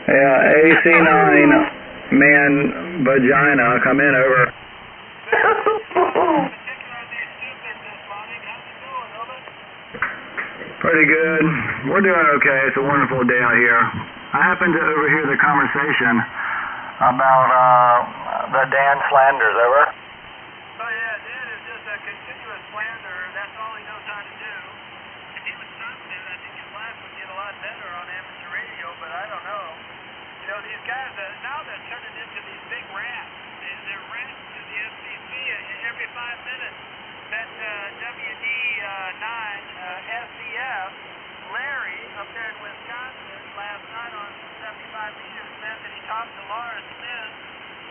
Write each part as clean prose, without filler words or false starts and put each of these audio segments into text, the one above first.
Yeah, AC9 man vagina, come in over. Pretty good. We're doing okay. It's a wonderful day out here. I happened to overhear the conversation about the Dan slanders, over. Oh yeah, Dan is just a continuous slander. That's all he knows how to do. If he would stop that, I think his life would get a lot better on amateur radio, but I don't know. You know, these guys, now they're turning into these big rats. They're rats to the FCC every 5 minutes. That WD9SEF, Larry, up there in Wisconsin, last night on 75 meters, said that he talked to Laura Smith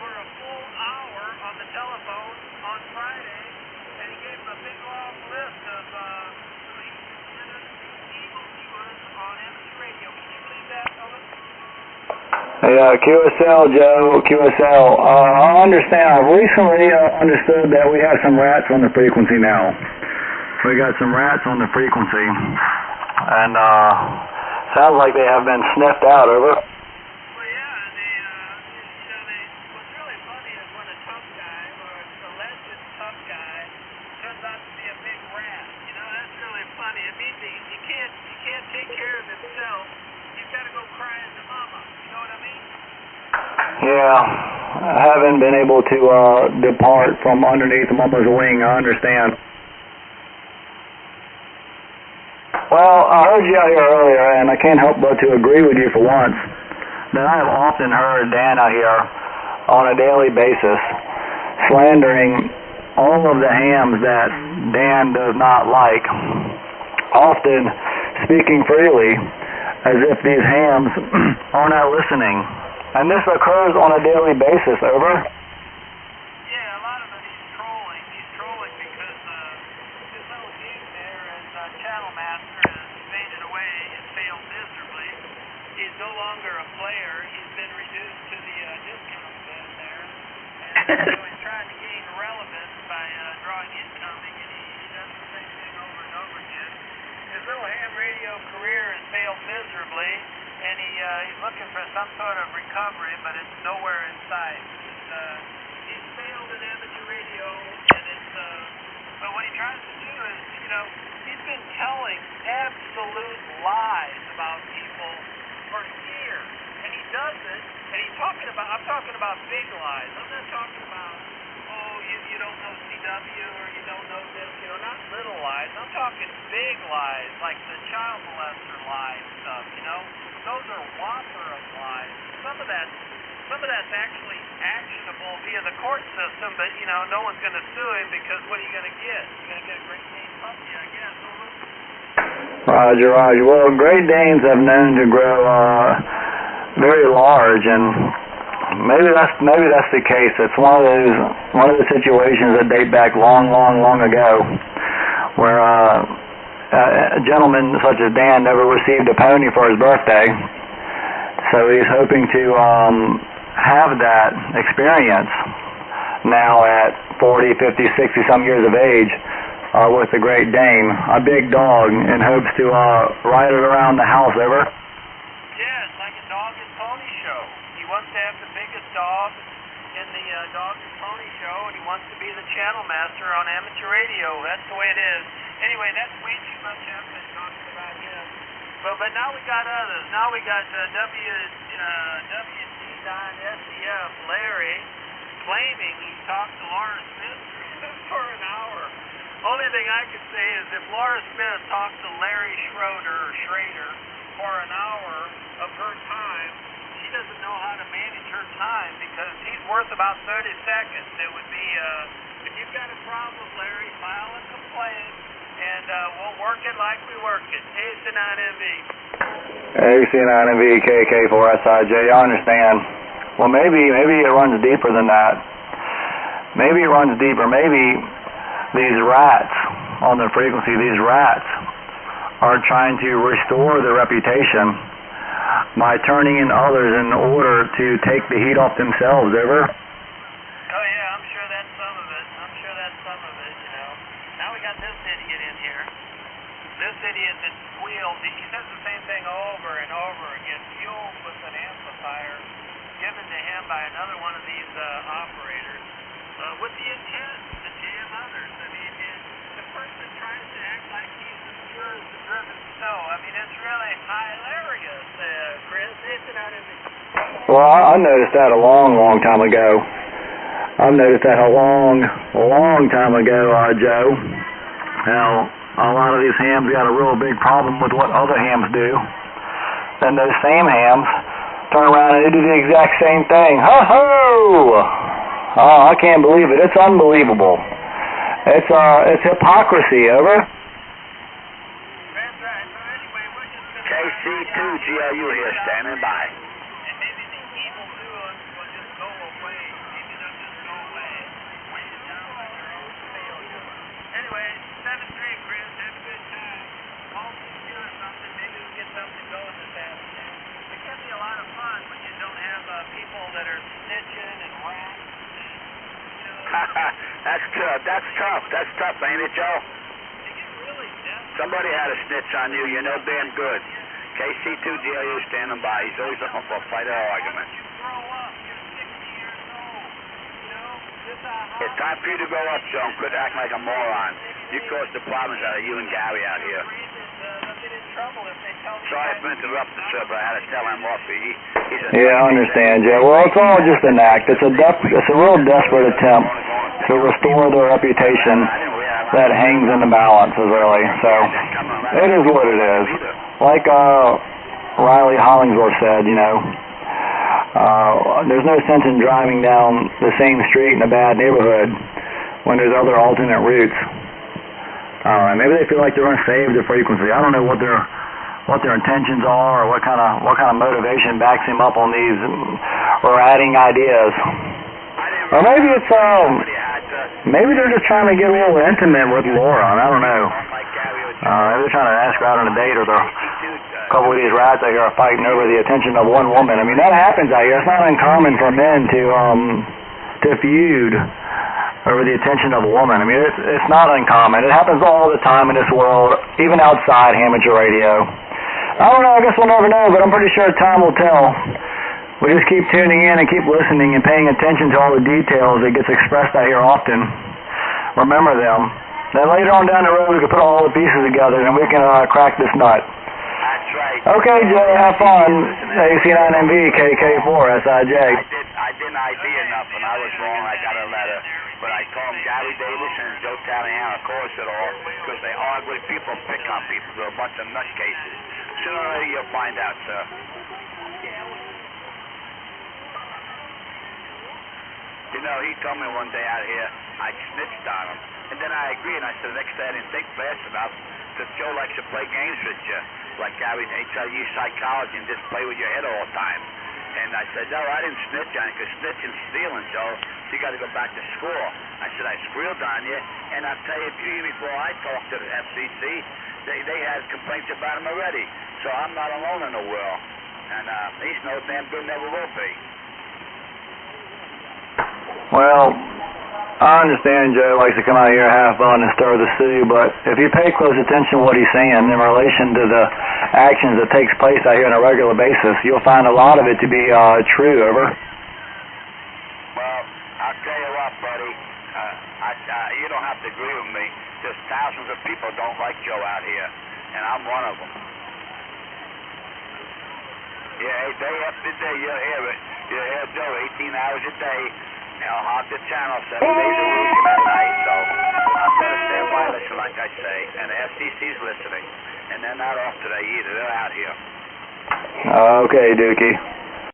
for a full hour on the telephone on Friday, and he gave him a big long list of evil viewers on amateur radio. Can you believe that, Owen? Hey, QSL, Joe, QSL. I understand. I've recently understood that we have some rats on the frequency now. We got some rats on the frequency, and sounds like they have been sniffed out, over. Well, yeah, what's really funny is when a tough guy, or an alleged tough guy, turns out to be a big rat. You know, that's really funny. It means he can't take care of himself. He's got to go crying to mama. You know what I mean? Yeah, I haven't been able to depart from underneath mama's wing. I understand. Well, I heard you out here earlier, and I can't help but to agree with you for once, that I have often heard Dan out here on a daily basis slandering all of the hams that Dan does not like, often speaking freely as if these hams are not listening. And this occurs on a daily basis, over. Yeah, a lot of it he's trolling. He's trolling because his little gig there as channel master has faded away and failed miserably. He's no longer a player. He's been reduced to the discount bin there. And so he's trying to gain relevance by drawing incoming, and he does the same thing over and over again. His little ham radio career has failed miserably, and he's looking for some sort of recovery, but it's nowhere in sight. He's failed in amateur radio, and but what he tries to do is, you know, he's been telling absolute lies about people for years, and he does it, and I'm talking about big lies. I'm not talking about, oh, you don't know CW, or you don't know this, you know, not little lies. I'm talking big lies, like the child molester lie stuff, you know. Those are whopper of lies. Some of that's actually actionable via the court system, but, you know, no one's going to sue him because what are you going to get? You're going to get a Great Dane puppy, I guess. Roger, Roger. Well, Great Danes have known to grow very large, and maybe that's the case. It's one of the situations that date back long ago, where a gentleman such as Dan never received a pony for his birthday, so he's hoping to have that experience now at 40, 50, 60 some years of age with the Great Dane, a big dog, in hopes to ride it around the house, over. Yeah, it's like a dog and pony show. He wants to have the biggest dog in the dog and pony show, and he wants to be the channel master on amateur radio. That's the way it is. Anyway, that's way too much effort talking about him. But now we got others. Now we got WD9SEF, Larry, claiming he talked to Laura Smith for an hour. Only thing I can say is if Laura Smith talked to Larry Schrader for an hour of her time, she doesn't know how to manage her time because he's worth about 30 seconds. It would be, if you've got a problem, Larry, file a complaint, and we'll work it like we work it. AC9MV. AC9MV KK4SIJ, I understand. Well, maybe it runs deeper than that. Maybe it runs deeper. Maybe these rats on the frequency, these rats are trying to restore their reputation by turning in others in order to take the heat off themselves, over. Oh yeah, I'm sure that's some of it. You know. Now we got this idiot in here. This idiot that squealed, he says the same thing over and over again, fueled with an amplifier given to him by another one of these operators with the intent to jam others. I mean, the person tries to act like he's as pure as the driven snow. I mean, it's really hilarious, Chris. Well, I noticed that a long time ago. I've noticed that a long time ago, Joe. Now, a lot of these hams got a real big problem with what other hams do. Then those same hams turn around and they do the exact same thing. Ho-ho! Oh, I can't believe it. It's unbelievable. It's hypocrisy, over. That's right. So anyway, we're just going to... KC2GLU here, standing by. And maybe the evildoers will just go away. Maybe they'll just go away. Weigh it down by their own failure. Anyway, 7-3, Chris. Have a good time. Call me or something. Maybe we'll get something going this afternoon. It can be a lot of fun when you don't have people that are snitching and rats. That's tough, ain't it, Joe? Somebody had a snitch on you, you know damn good. KC2GLU standing by. He's always looking for a fight or argument. It's time for you to grow up, Joe. Quit acting like a moron. You caused the problems out of you and Gary out here. Sorry for interrupting, sir, but I had to tell him off. Yeah, I understand, Joe. Well, it's all just an act. It's a real desperate attempt to restore their reputation that hangs in the balance, really. So, it is what it is. Like Riley Hollingsworth said, you know, there's no sense in driving down the same street in a bad neighborhood when there's other alternate routes. Maybe they feel like they're going to save their frequency. I don't know what their intentions are, or what kind of motivation backs him up on these ratting ideas. Or maybe it's maybe they're just trying to get a little intimate with Laura. I don't know. Maybe they're trying to ask her out on a date, or a couple of these rats out here are fighting over the attention of one woman. I mean, that happens out here. It's not uncommon for men to feud over the attention of a woman. I mean, it's not uncommon. It happens all the time in this world, even outside amateur radio. I don't know, I guess we'll never know, but I'm pretty sure time will tell. We just keep tuning in and keep listening and paying attention to all the details that gets expressed out here often. Remember them. Then later on down the road, we can put all the pieces together and we can crack this nut. That's right. Okay, Joe, have fun. AC9MV KK4SIJ. I didn't ID enough, and I was wrong. I got a letter. But I told them Gary Davis and Joe Taliana caused it all because they argue with people and pick on people. They're a bunch of nutcases. Sooner or later you'll find out, sir. You know, he told me one day out here I snitched on him. And then I agreed, and I said the next day I didn't think fast enough because Joe likes to play games with you. Like Gary, they tell you psychology and just play with your head all the time. And I said, no, I didn't snitch on you because snitching, stealing, Joe. So you got to go back to school. I said, I squealed on you. And I'll tell you, before I talked to the FCC, they had complaints about him already. So I'm not alone in the world. And he's no damn good, never will be. Well, I understand Joe likes to come out here and have fun and stir the stew, but if you pay close attention to what he's saying in relation to the actions that takes place out here on a regular basis, you'll find a lot of it to be true, over. Well, I'll tell you what, buddy, you don't have to agree with me. Just thousands of people don't like Joe out here, and I'm one of them. Yeah, day after day, you'll hear it. You'll hear Joe 18 hours a day. I'll hog the channel 7 days a week and at night, so I'm going to stand by listen, like I say, and the FCC's listening, and they're not off today either. They're out here. Okay, Dookie.